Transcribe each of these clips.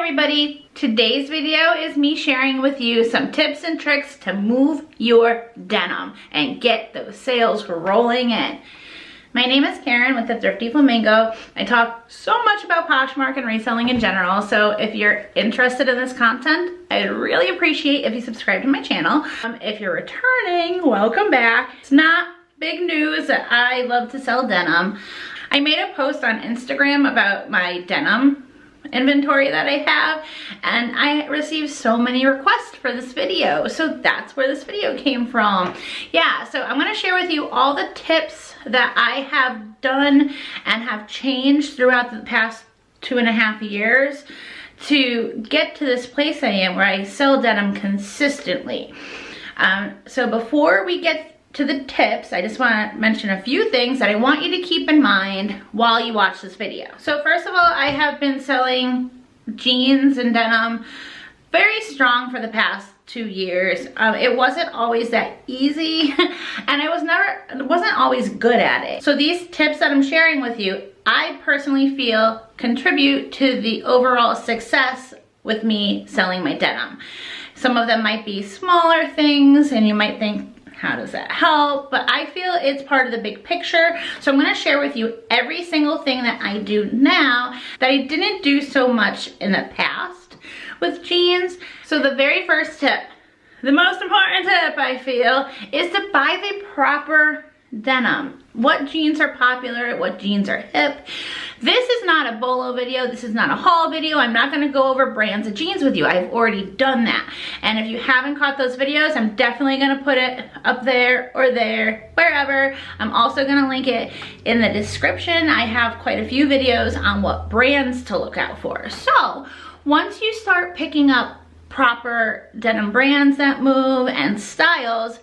everybody, today's video is me sharing with you some tips and tricks to move your denim and get those sales rolling in. My name is Karen with the Thrifty Flamingo. I talk so much about Poshmark and reselling in general, so if you're interested in this content, I'd really appreciate if you subscribe to my channel. If you're returning, welcome back. It's not big news that I love to sell denim. I made a post on Instagram about my denim inventory that I have, and I received so many requests for this video, so that's where this video came from. Yeah, so I'm going to share with you all the tips that I have done and have changed throughout the past 2.5 years to get to this place I am where I sell denim consistently. So before we get to the tips, I just want to mention a few things that I want you to keep in mind while you watch this video. So first of all, I have been selling jeans and denim very strong for the past 2 years. It wasn't always that easy and I wasn't always good at it. So these tips that I'm sharing with you, I personally feel contribute to the overall success with me selling my denim. Some of them might be smaller things and you might think, how does that help? But I feel it's part of the big picture. So I'm going to share with you every single thing that I do now that I didn't do so much in the past with jeans. So the very first tip, the most important tip I feel, is to buy the proper denim. What jeans are popular, what jeans are hip. This is not a bolo video, this is not a haul video. I'm not going to go over brands of jeans with you. I've already done that. And if you haven't caught those videos, I'm definitely going to put it up there or there, wherever. I'm also going to link it in the description. I have quite a few videos on what brands to look out for. So once you start picking up proper denim brands that move and styles,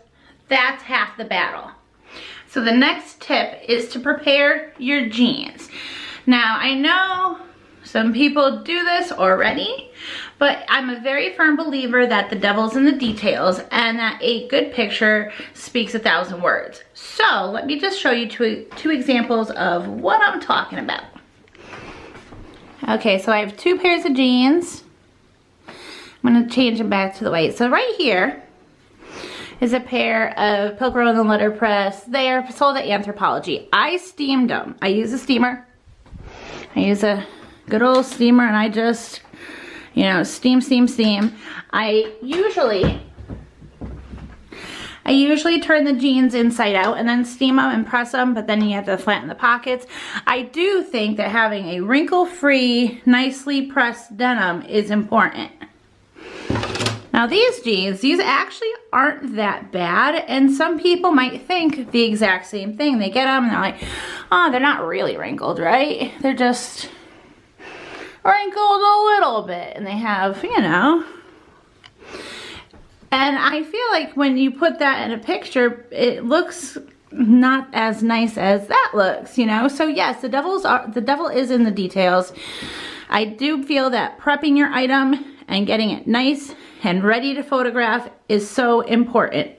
that's half the battle. So the next tip is to prepare your jeans. Now, I know some people do this already, but I'm a very firm believer that the devil's in the details and that a good picture speaks 1,000 words. So let me just show you two examples of what I'm talking about. Okay, so I have 2 pairs of jeans. I'm gonna change them back to the white. So right here is a pair of Pilcro in the letterpress. They are sold at Anthropologie. I steamed them. I use a steamer. I use a good old steamer and I just, you know, steam. I usually turn the jeans inside out and then steam them and press them, but then you have to flatten the pockets. I do think that having a wrinkle-free, nicely pressed denim is important. Now these jeans, these actually aren't that bad, and some people might think the exact same thing. They get them and they're like, oh, they're not really wrinkled, right? They're just wrinkled a little bit, and they have, you know. And I feel like when you put that in a picture, it looks not as nice as that looks, you know? So yes, the devil is in the details. I do feel that prepping your item and getting it nice and ready to photograph is so important.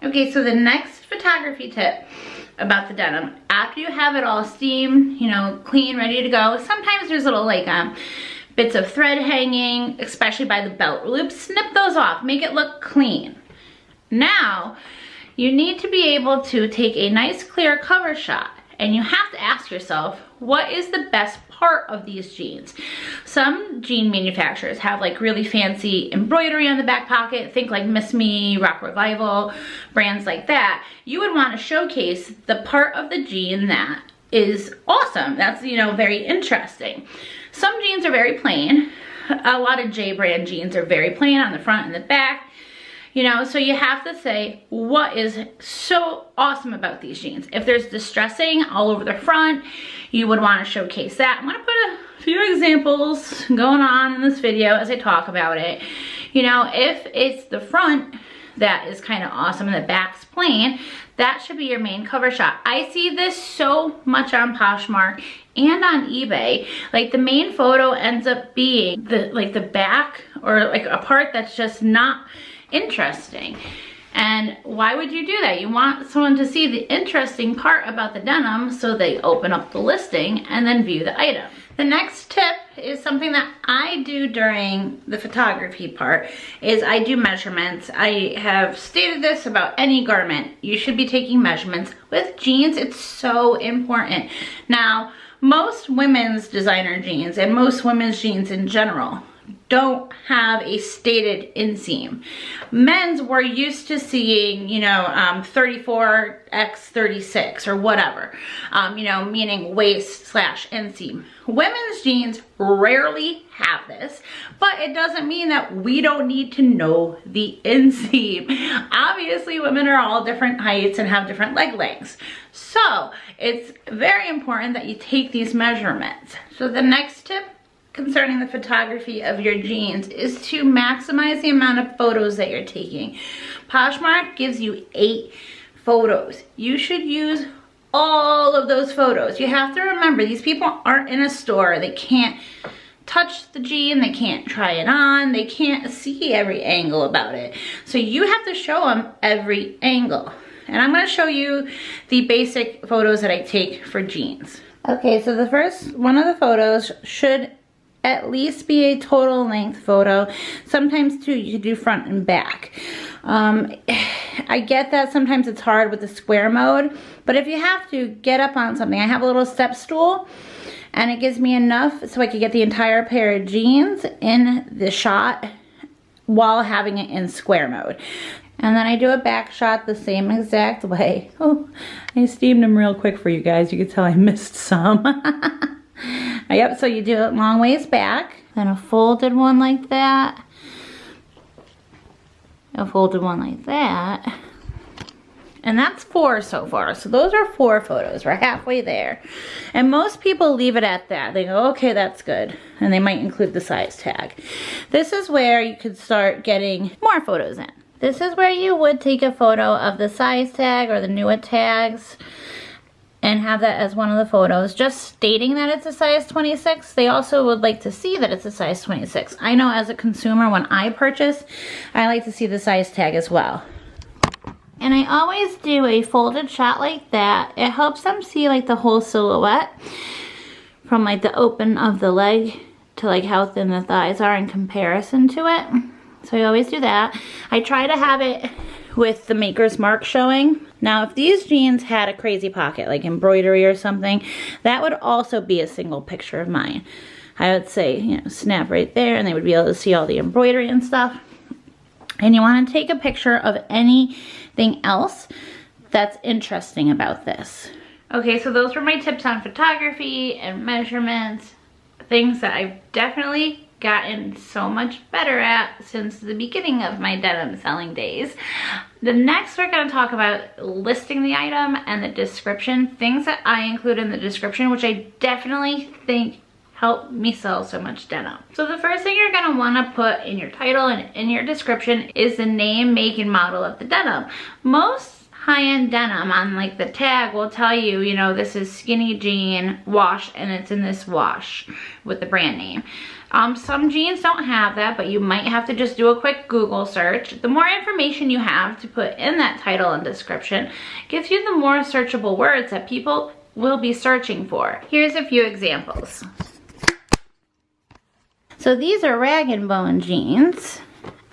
Okay, so the next photography tip about the denim, after you have it all steamed, you know, clean, ready to go, sometimes there's little like bits of thread hanging, especially by the belt loop. Snip those off, make it look clean. Now, you need to be able to take a nice clear cover shot, and you have to ask yourself, what is the best part of these jeans? Some jean manufacturers have like really fancy embroidery on the back pocket. Think like Miss Me, Rock Revival, brands like that. You would want to showcase the part of the jean that is awesome. That's, you know, very interesting. Some jeans are very plain. A lot of J brand jeans are very plain on the front and the back. You know, so you have to say, what is so awesome about these jeans? If there's distressing all over the front, you would want to showcase that. I'm going to put a few examples going on in this video as I talk about it. You know, if it's the front that is kind of awesome and the back's plain, that should be your main cover shot. I see this so much on Poshmark and on eBay. Like the main photo ends up being the back or like a part that's just not interesting. And why would you do that? You want someone to see the interesting part about the denim so they open up the listing and then view the item. The next tip is something that I do during the photography part, is I do measurements. I have stated this about any garment. You should be taking measurements. With jeans, it's so important. Now, most women's designer jeans and most women's jeans in general don't have a stated inseam. Men's, we're used to seeing, 34x36 or whatever, meaning waist / inseam. Women's jeans rarely have this, but it doesn't mean that we don't need to know the inseam. Obviously, women are all different heights and have different leg lengths. So it's very important that you take these measurements. So the next tip concerning the photography of your jeans is to maximize the amount of photos that you're taking. Poshmark gives you 8 photos. You should use all of those photos. You have to remember, these people aren't in a store. They can't touch the jean, they can't try it on, they can't see every angle about it. So you have to show them every angle. And I'm gonna show you the basic photos that I take for jeans. Okay, so the first one of the photos should at least be a total length photo. Sometimes too, you could do front and back. I get that sometimes it's hard with the square mode, but if you have to get up on something, I have a little step stool and it gives me enough so I could get the entire pair of jeans in the shot while having it in square mode. And then I do a back shot the same exact way. Oh, I steamed them real quick for you guys. You can tell I missed some. Yep, so you do it long ways back, then a folded one like that, a folded one like that, and that's 4 so far. So those are 4 photos. We're halfway there. And most people leave it at that. They go, okay, that's good. And they might include the size tag. This is where you could start getting more photos in. This is where you would take a photo of the size tag or the Newa tags and have that as one of the photos, just stating that it's a size 26. They also would like to see that it's a size 26. I know as a consumer, when I purchase, I like to see the size tag as well. And I always do a folded shot like that. It helps them see like the whole silhouette from like the open of the leg to like how thin the thighs are in comparison to it. So I always do that. I try to have it with the maker's mark showing. Now, if these jeans had a crazy pocket, like embroidery or something, that would also be a single picture of mine. I would say, snap right there, and they would be able to see all the embroidery and stuff. And you want to take a picture of anything else that's interesting about this. Okay, so those were my tips on photography and measurements, things that I've definitely gotten so much better at since the beginning of my denim selling days. The next, we're going to talk about listing the item and the description, things that I include in the description, which I definitely think help me sell so much denim. So the first thing you're going to want to put in your title and in your description is the name, make, and model of the denim. Most high-end denim on like the tag will tell you, this is skinny jean wash and it's in this wash with the brand name. Some jeans don't have that, but you might have to just do a quick Google search. The more information you have to put in that title and description gives you the more searchable words that people will be searching for. Here's a few examples. So these are rag and bone jeans.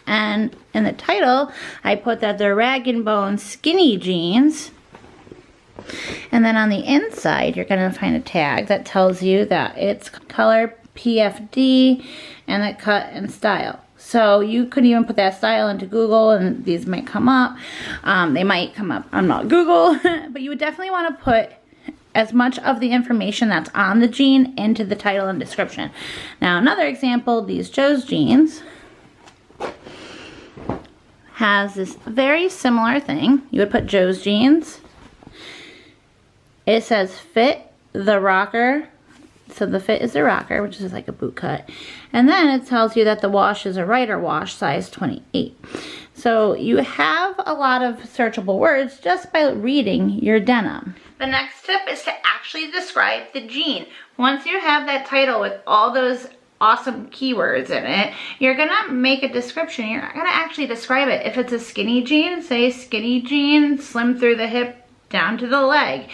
And in the title, I put that they're rag and bone skinny jeans. And then on the inside, you're going to find a tag that tells you that it's color PFD and the cut and style. So you could even put that style into Google and these might come up. They might come up on not Google, but you would definitely want to put as much of the information that's on the jean into the title and description. Now another example, these Joe's jeans has this very similar thing. You would put Joe's jeans. It says fit the rocker. So the fit is the rocker, which is like a boot cut. And then it tells you that the wash is a Rider wash, size 28. So you have a lot of searchable words just by reading your denim. The next tip is to actually describe the jean. Once you have that title with all those awesome keywords in it, you're gonna make a description. You're gonna actually describe it. If it's a skinny jean, say skinny jean, slim through the hip, down to the leg.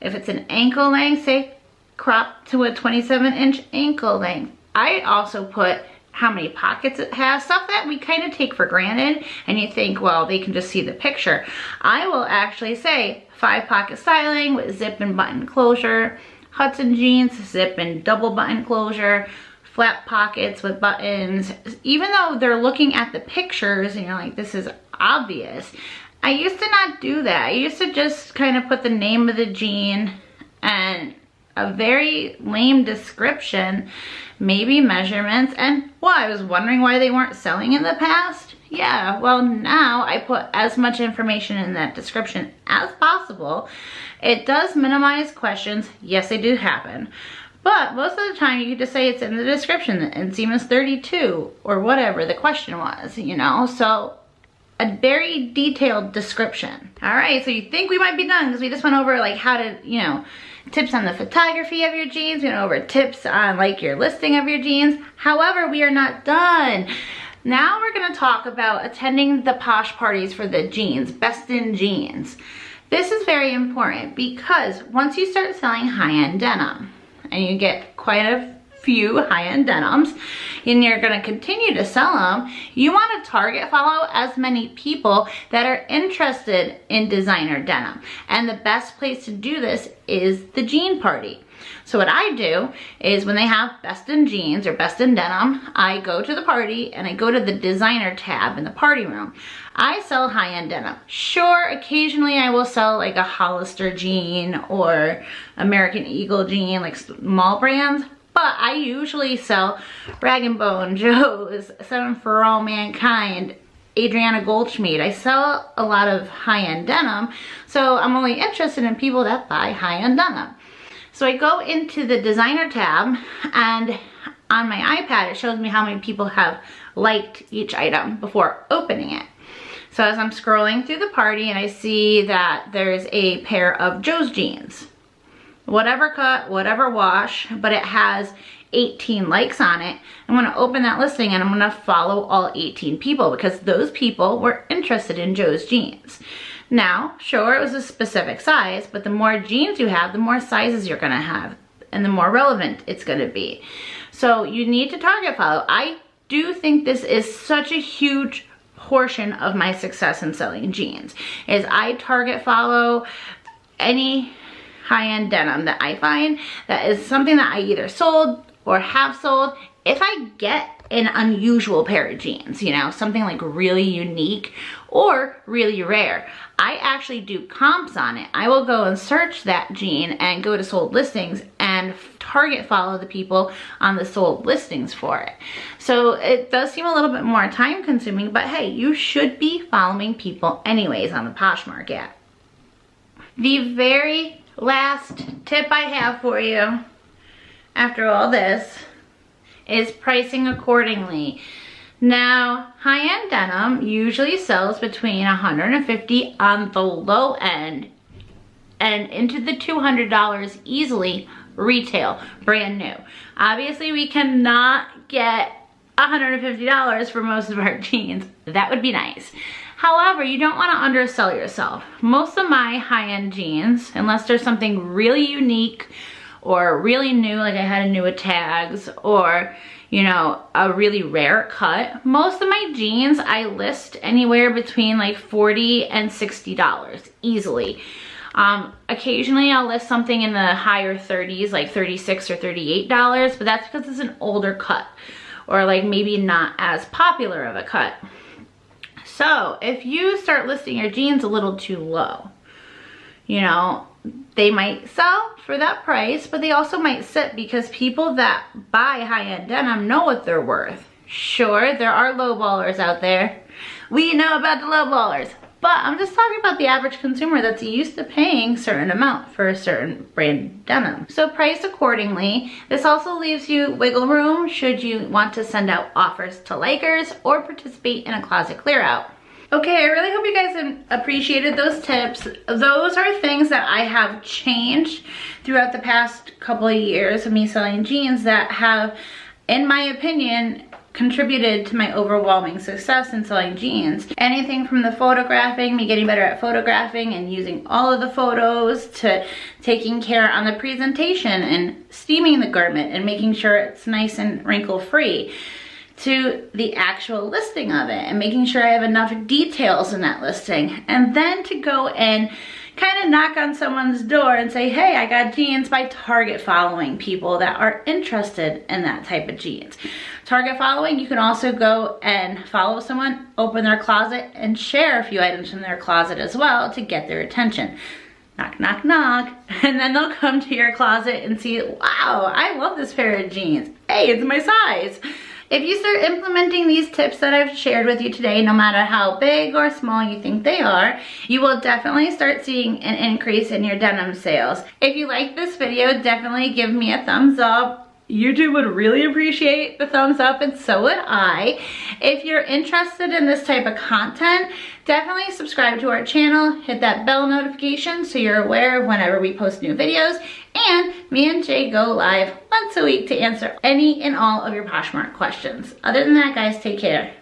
If it's an ankle length, say cropped to a 27-inch ankle length. I also put how many pockets it has, stuff that we kind of take for granted and you think, well, they can just see the picture. I will actually say 5-pocket styling with zip and button closure, Hudson jeans, zip and double button closure, flap pockets with buttons. Even though they're looking at the pictures and you're like, this is obvious, I used to not do that. I used to just kind of put the name of the jean and a very lame description, maybe measurements, and well, I was wondering why they weren't selling in the past. Yeah, well, now I put as much information in that description as possible. It does minimize questions. Yes, they do happen. But most of the time you can just say it's in the description and Seamless 32 or whatever the question was, you know, so a very detailed description. All right, so you think we might be done because we just went over like how to, you know, tips on the photography of your jeans. We went over tips on like your listing of your jeans. However, we are not done. Now we're gonna talk about attending the posh parties for the jeans, best in jeans. This is very important because once you start selling high-end denim and you get quite a few high-end denims and you're going to continue to sell them, you want to target follow as many people that are interested in designer denim. And the best place to do this is the jean party. So what I do is when they have best in jeans or best in denim, I go to the party and I go to the designer tab in the party room. I sell high-end denim. Sure, occasionally I will sell like a Hollister jean or American Eagle jean, like small brands, but I usually sell Rag & Bone, Joe's, 7 for All Mankind, Adriana Goldschmied. I sell a lot of high-end denim, so I'm only interested in people that buy high-end denim. So I go into the designer tab and on my iPad it shows me how many people have liked each item before opening it. So as I'm scrolling through the party and I see that there's a pair of Joe's jeans, whatever cut, whatever wash, but it has 18 likes on it, I'm gonna open that listing and I'm gonna follow all 18 people because those people were interested in Joe's jeans. Now, sure, it was a specific size, but the more jeans you have, the more sizes you're gonna have and the more relevant it's gonna be. So you need to target follow. I do think this is such a huge portion of my success in selling jeans, is I target follow any high-end denim that I find that is something that I either sold or have sold. If I get an unusual pair of jeans, you know, something like really unique or really rare, I actually do comps on it. I will go and search that jean and go to sold listings and target follow the people on the sold listings for it. So it does seem a little bit more time consuming, but hey, you should be following people anyways on the Poshmark app. The very last tip I have for you after all this is pricing accordingly. Now, high-end denim usually sells between $150 on the low end and into the $200 easily retail, brand new. Obviously, we cannot get $150 for most of our jeans. That would be nice. However, you don't want to undersell yourself. Most of my high-end jeans, unless there's something really unique or really new, like I had a new with tags, or you know, a really rare cut, most of my jeans I list anywhere between like $40 and $60 easily. Occasionally I'll list something in the higher 30s, like $36 or $38, but that's because it's an older cut or like maybe not as popular of a cut. So if you start listing your jeans a little too low, you know, they might sell for that price, but they also might sit because people that buy high-end denim know what they're worth. Sure, there are lowballers out there. We know about the lowballers, but I'm just talking about the average consumer that's used to paying a certain amount for a certain brand denim. So price accordingly. This also leaves you wiggle room should you want to send out offers to likers or participate in a closet clear out. Okay, I really hope you guys appreciated those tips. Those are things that I have changed throughout the past couple of years of me selling jeans that have, in my opinion, contributed to my overwhelming success in selling jeans. Anything from the photographing, me getting better at photographing and using all of the photos, to taking care on the presentation and steaming the garment and making sure it's nice and wrinkle free, to the actual listing of it and making sure I have enough details in that listing. And then to go and kind of knock on someone's door and say, hey, I got jeans, by target following people that are interested in that type of jeans. Target following, you can also go and follow someone, open their closet, and share a few items from their closet as well to get their attention. Knock, knock, knock. And then they'll come to your closet and see, wow, I love this pair of jeans. Hey, it's my size. If you start implementing these tips that I've shared with you today, no matter how big or small you think they are, you will definitely start seeing an increase in your denim sales. If you like this video, definitely give me a thumbs up. YouTube would really appreciate the thumbs up, and so would I. If you're interested in this type of content, definitely subscribe to our channel, hit that bell notification so you're aware of whenever we post new videos. And me and Jay go live once a week to answer any and all of your Poshmark questions. Other than that, guys, take care.